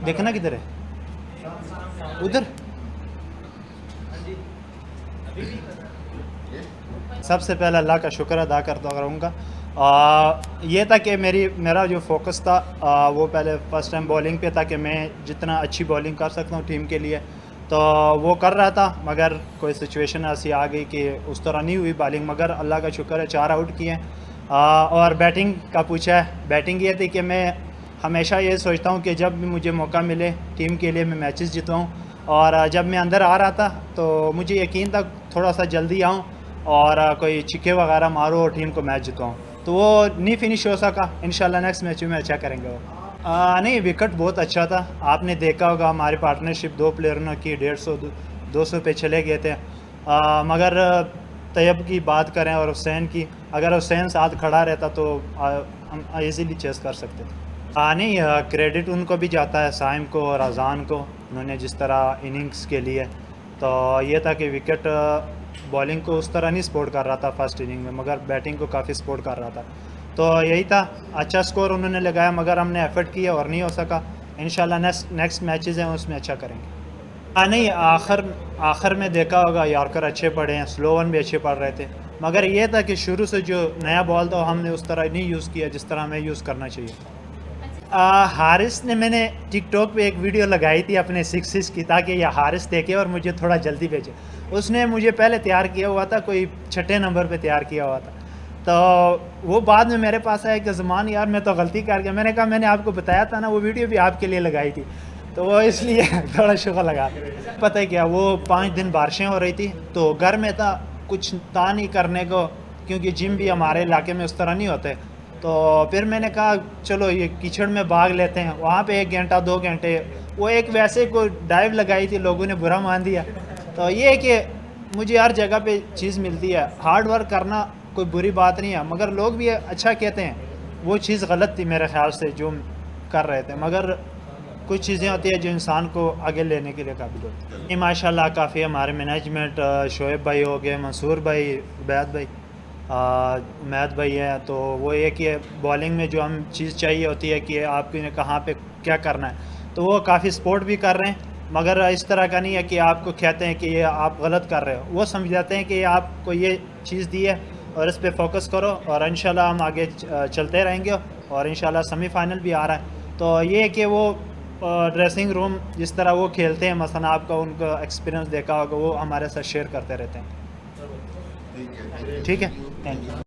دیکھنا کدھر ہے؟ ادھر. سب سے پہلے اللہ کا شکر ادا کرتا رہوں گا. یہ تھا کہ میرا جو فوکس تھا وہ پہلے فرسٹ ٹائم بولنگ پہ تھا کہ میں جتنا اچھی بولنگ کر سکتا ہوں ٹیم کے لیے تو وہ کر رہا تھا، مگر کوئی سچویشن ایسی آ گئی کہ اس طرح نہیں ہوئی بالنگ. مگر اللہ کا شکر ہے 4 آؤٹ کیے. اور بیٹنگ کا پوچھا ہے، بیٹنگ یہ تھی کہ میں ہمیشہ یہ سوچتا ہوں کہ جب بھی مجھے موقع ملے ٹیم کے لیے میں میچز جتواؤں. اور جب میں اندر آ رہا تھا تو مجھے یقین تھا تھوڑا سا جلدی آؤں اور کوئی چھکے وغیرہ مارو اور ٹیم کو میچ جتواؤں. تو وہ نہیں فنش ہو سکا. انشاءاللہ نیکسٹ میچ میں اچھا کریں گے وہ. نہیں، وکٹ بہت اچھا تھا. آپ نے دیکھا ہوگا ہماری پارٹنرشپ 2 پلیئروں نے کی 150 200 پہ چلے گئے تھے. مگر طیب کی بات کریں اور حسین کی، اگر حسین ساتھ کھڑا رہتا تو ہم ایزیلی چیز کر سکتے تھے. نہیں، کریڈٹ ان کو بھی جاتا ہے، سائم کو اور اذان کو، انہوں نے جس طرح اننگز کے لیے. تو یہ تھا کہ وکٹ بالنگ کو اس طرح نہیں سپورٹ کر رہا تھا فرسٹ اننگ میں، مگر بیٹنگ کو کافی سپورٹ کر رہا تھا. تو یہی تھا، اچھا سکور انہوں نے لگایا مگر ہم نے ایفرٹ کیا اور نہیں ہو سکا. انشاءاللہ نیکسٹ میچز ہیں اس میں اچھا کریں گے. نہیں، آخر میں دیکھا ہوگا یارکر اچھے پڑے ہیں، سلو ون بھی اچھے پڑ رہے تھے. مگر یہ تھا کہ شروع سے جو نیا بال تھا ہم نے اس طرح نہیں یوز کیا جس طرح ہمیں یوز کرنا چاہیے. حارث نے، میں نے ٹک ٹاک پہ ایک ویڈیو لگائی تھی اپنے سکسز کی تاکہ یہ حارث دیکھے اور مجھے تھوڑا جلدی بھیجے. اس نے مجھے پہلے تیار کیا ہوا تھا، کوئی 6 نمبر پہ تیار کیا ہوا تھا. تو وہ بعد میں میرے پاس آیا کہ زمان یار میں تو غلطی کر گیا. میں نے کہا میں نے آپ کو بتایا تھا نا، وہ ویڈیو بھی آپ کے لیے لگائی تھی. تو وہ اس لیے تھوڑا شکر لگا. پتہ ہے کیا، وہ 5 دن بارشیں ہو رہی تھی تو گھر میں تھا، کچھ تھا نہیں کرنے کو کیونکہ جم بھی ہمارے علاقے میں اس طرح نہیں ہوتے. تو پھر میں نے کہا چلو یہ کیچڑ میں بھاگ لیتے ہیں. وہاں پہ 1 گھنٹہ 2 گھنٹے وہ ایک ویسے کوئی ڈائیو لگائی تھی، لوگوں نے برا مان دیا. تو یہ ہے کہ مجھے ہر جگہ پہ چیز ملتی ہے، ہارڈ ورک کرنا کوئی بری بات نہیں ہے، مگر لوگ بھی اچھا کہتے ہیں. وہ چیز غلط تھی میرے خیال سے جو کر رہے تھے، مگر کچھ چیزیں ہوتی ہیں جو انسان کو آگے لینے کے لیے قابل ہوتی ہیں. ماشاء اللہ کافی ہمارے مینجمنٹ، شعیب بھائی ہو گئے، منصور بھائی، عبید بھائی، مہد بھائی ہے. تو وہ یہ کہ بالنگ میں جو ہم چیز چاہیے ہوتی ہے کہ آپ کو کہاں پہ کیا کرنا ہے، تو وہ کافی سپورٹ بھی کر رہے ہیں. مگر اس طرح کا نہیں ہے کہ آپ کو کہتے ہیں کہ یہ آپ غلط کر رہے ہو. وہ سمجھ جاتے ہیں کہ یہ آپ کو یہ چیز دی ہے اور اس پہ فوکس کرو، اور انشاءاللہ ہم آگے چلتے رہیں گے. اور انشاءاللہ سیمی فائنل بھی آ رہا ہے. تو یہ ہے کہ وہ ڈریسنگ روم جس طرح وہ کھیلتے ہیں، مثلا آپ کا ان کا ایکسپیرینس دیکھا ہوگا، وہ ہمارے ساتھ شیئر کرتے رہتے ہیں. ٹھیک ہے، تھینک یو.